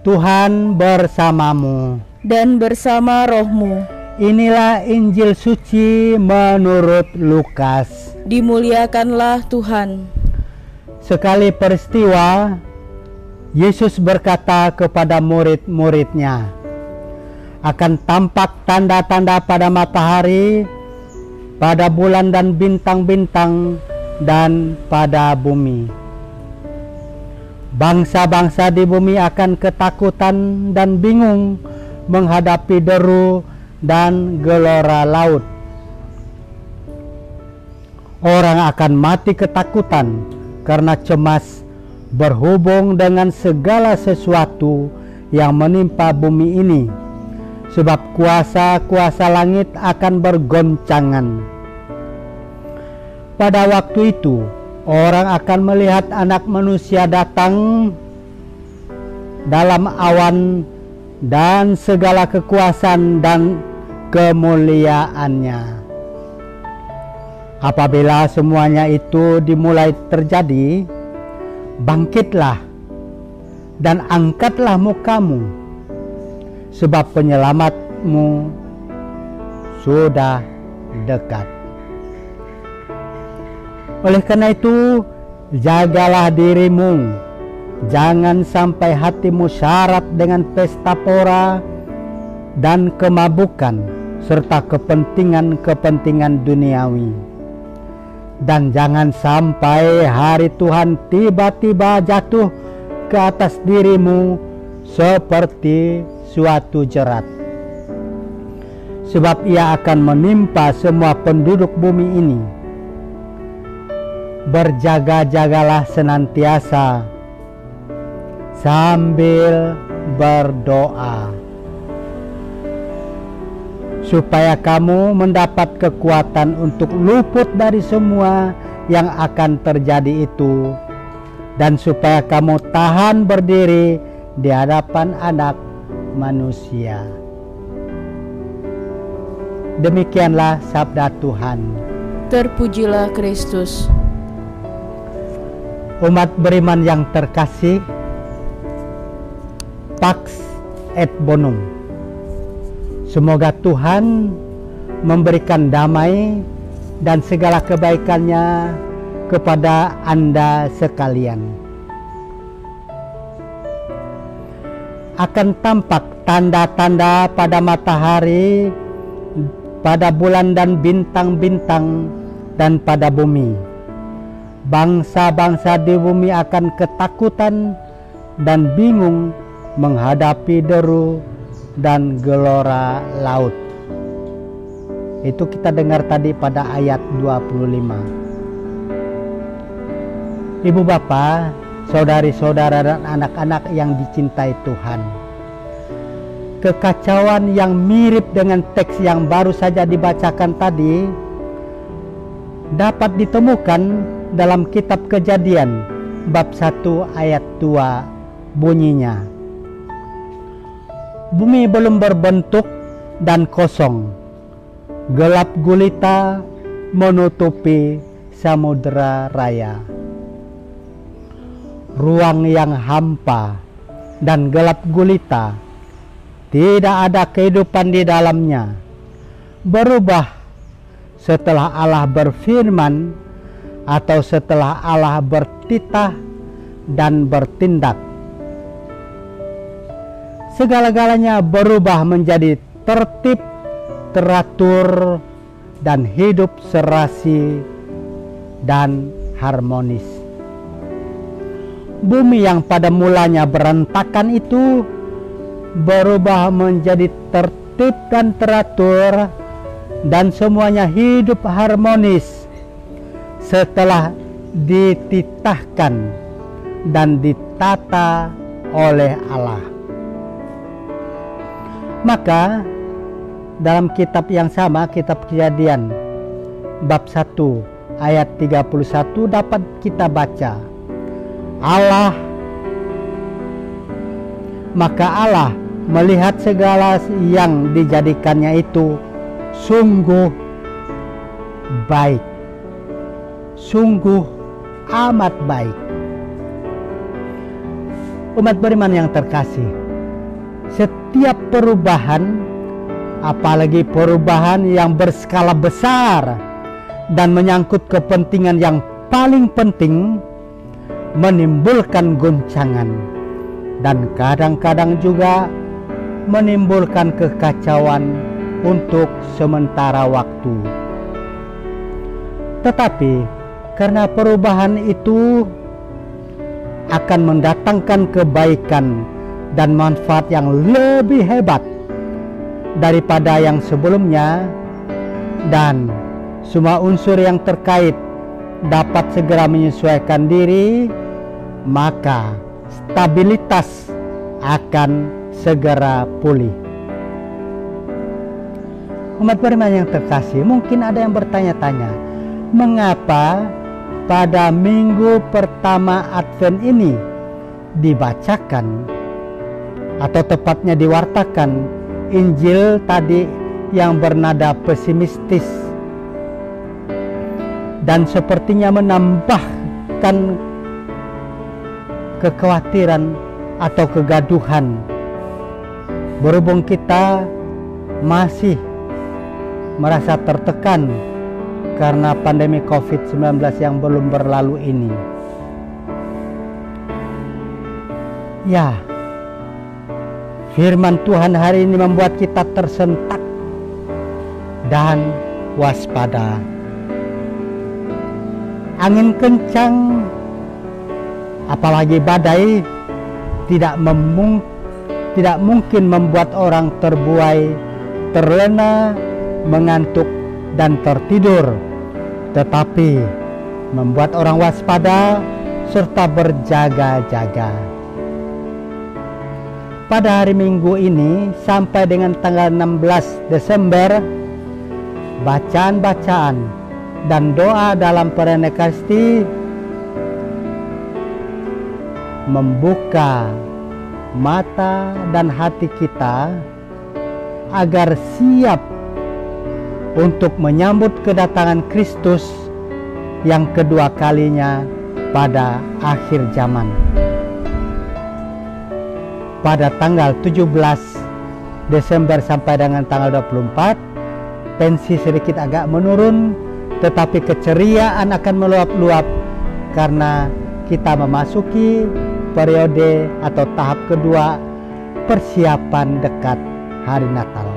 Tuhan bersamamu dan bersama rohmu. Inilah Injil suci menurut Lukas. Dimuliakanlah Tuhan. Sekali peristiwa, Yesus berkata kepada murid-muridnya, akan tampak tanda-tanda pada matahari, pada bulan dan bintang-bintang, dan pada bumi. Bangsa-bangsa di bumi akan ketakutan dan bingung menghadapi deru dan gelora laut. Orang akan mati ketakutan karena cemas berhubung dengan segala sesuatu yang menimpa bumi ini, sebab kuasa-kuasa langit akan bergoncangan. Pada waktu itu, orang akan melihat Anak Manusia datang dalam awan dan segala kekuasaan dan kemuliaannya. Apabila semuanya itu dimulai terjadi, bangkitlah dan angkatlah mukamu, sebab penyelamatmu sudah dekat. Oleh karena itu, jagalah dirimu, jangan sampai hatimu syarat dengan pesta pora dan kemabukan serta kepentingan-kepentingan duniawi. Dan jangan sampai hari Tuhan tiba-tiba jatuh ke atas dirimu seperti suatu jerat. Sebab ia akan menimpa semua penduduk bumi ini. Berjaga-jagalah senantiasa sambil berdoa, supaya kamu mendapat kekuatan untuk luput dari semua yang akan terjadi itu, dan supaya kamu tahan berdiri di hadapan Anak Manusia. Demikianlah sabda Tuhan. Terpujilah Kristus. Umat beriman yang terkasih, Pax et Bonum. Semoga Tuhan memberikan damai dan segala kebaikannya kepada Anda sekalian. Akan tampak tanda-tanda pada matahari, pada bulan dan bintang-bintang, dan pada bumi. Bangsa-bangsa di bumi akan ketakutan dan bingung menghadapi deru dan gelora laut. Itu kita dengar tadi pada ayat 25. Ibu bapak, saudari-saudara dan anak-anak yang dicintai Tuhan, kekacauan yang mirip dengan teks yang baru saja dibacakan tadi dapat ditemukan dalam kitab Kejadian bab 1 ayat 2. Bunyinya, bumi belum berbentuk dan kosong, gelap gulita menutupi samudera raya. Ruang yang hampa dan gelap gulita, tidak ada kehidupan di dalamnya. Berubah setelah Allah berfirman atau setelah Allah bertitah dan bertindak. Segala-galanya berubah menjadi tertib, teratur, dan hidup serasi dan harmonis. Bumi yang pada mulanya berantakan itu berubah menjadi tertib dan teratur, dan semuanya hidup harmonis setelah dititahkan dan ditata oleh Allah. Maka dalam kitab yang sama, kitab Kejadian bab 1 ayat 31 dapat kita baca, maka Allah melihat segala yang dijadikannya itu sungguh baik, sungguh amat baik. Umat beriman yang terkasih, setiap perubahan, apalagi perubahan yang berskala besar dan menyangkut kepentingan yang paling penting, menimbulkan goncangan dan kadang-kadang juga menimbulkan kekacauan untuk sementara waktu. Tetapi karena perubahan itu akan mendatangkan kebaikan dan manfaat yang lebih hebat daripada yang sebelumnya, dan semua unsur yang terkait dapat segera menyesuaikan diri, maka stabilitas akan segera pulih. Umat beriman yang terkasih, mungkin ada yang bertanya-tanya, mengapa pada minggu pertama Advent ini dibacakan atau tepatnya diwartakan Injil tadi yang bernada pesimistis dan sepertinya menambahkan kekhawatiran atau kegaduhan, berhubung kita masih merasa tertekan karena pandemi COVID-19 yang belum berlalu ini. Ya, firman Tuhan hari ini membuat kita tersentak dan waspada. Angin kencang, apalagi badai, tidak mungkin membuat orang terbuai, terlena, mengantuk, dan tertidur, tetapi membuat orang waspada serta berjaga-jaga. Pada hari Minggu ini sampai dengan tanggal 16 Desember, bacaan-bacaan dan doa dalam perayaan Ekaristi membuka mata dan hati kita agar siap untuk menyambut kedatangan Kristus yang kedua kalinya pada akhir zaman. Pada tanggal 17 Desember sampai dengan tanggal 24, tensi sedikit agak menurun, tetapi keceriaan akan meluap-luap karena kita memasuki periode atau tahap kedua persiapan dekat hari Natal.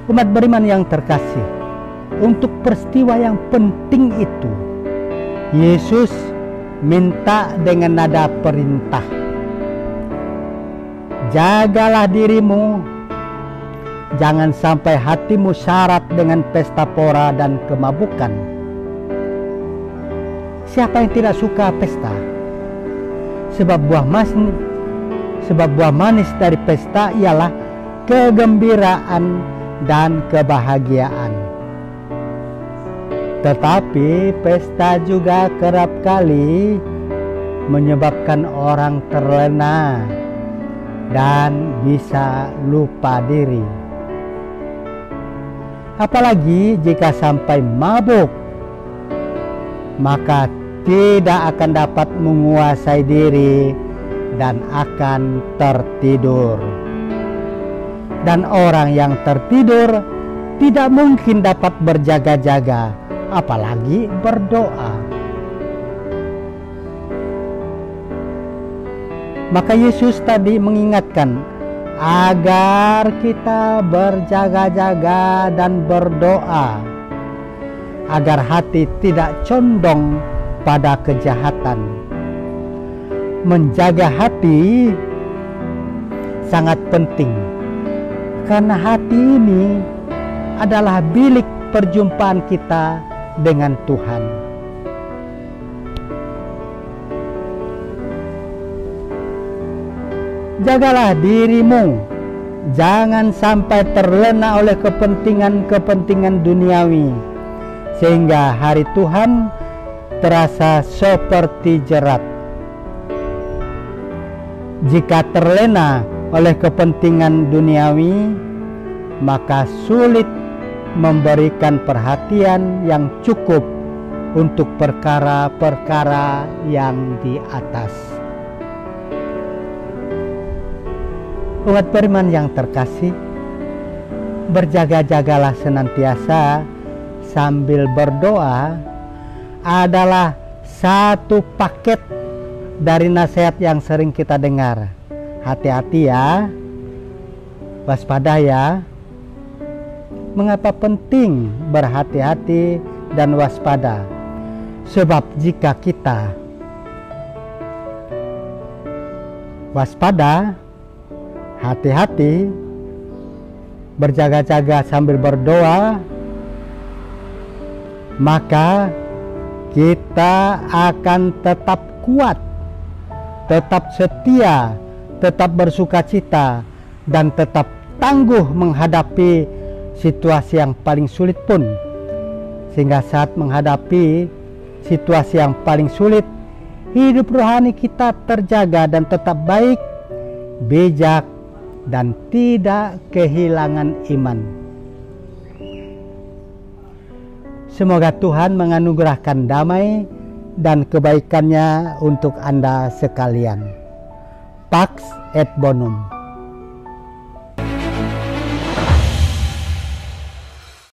Umat beriman yang terkasih, untuk peristiwa yang penting itu, Yesus minta dengan nada perintah, jagalah dirimu, jangan sampai hatimu syarat dengan pesta pora dan kemabukan. Siapa yang tidak suka pesta? Sebab buah manis dari pesta ialah kegembiraan dan kebahagiaan. Tetapi pesta juga kerap kali menyebabkan orang terlena dan bisa lupa diri. Apalagi jika sampai mabuk, maka tidak akan dapat menguasai diri dan akan tertidur. Dan orang yang tertidur tidak mungkin dapat berjaga-jaga, apalagi berdoa. Maka Yesus tadi mengingatkan agar kita berjaga-jaga dan berdoa, agar hati tidak condong pada kejahatan. Menjaga hati sangat penting, karena hati ini adalah bilik perjumpaan kita dengan Tuhan. Jagalah dirimu, jangan sampai terlena oleh kepentingan-kepentingan duniawi, sehingga hari Tuhan terasa seperti jerat. Jika terlena oleh kepentingan duniawi, maka sulit memberikan perhatian yang cukup untuk perkara-perkara yang di atas. Umat beriman yang terkasih, berjaga-jagalah senantiasa sambil berdoa adalah satu paket dari nasihat yang sering kita dengar. Hati-hati ya, waspada ya. Mengapa penting berhati-hati dan waspada? Sebab jika kita waspada, hati-hati, berjaga-jaga sambil berdoa, maka kita akan tetap kuat, tetap setia, tetap bersukacita, dan tetap tangguh menghadapi situasi yang paling sulit pun. Sehingga saat menghadapi situasi yang paling sulit, hidup rohani kita terjaga dan tetap baik, bijak, dan tidak kehilangan iman. Semoga Tuhan menganugerahkan damai dan kebaikannya untuk Anda sekalian. Pax et Bonum.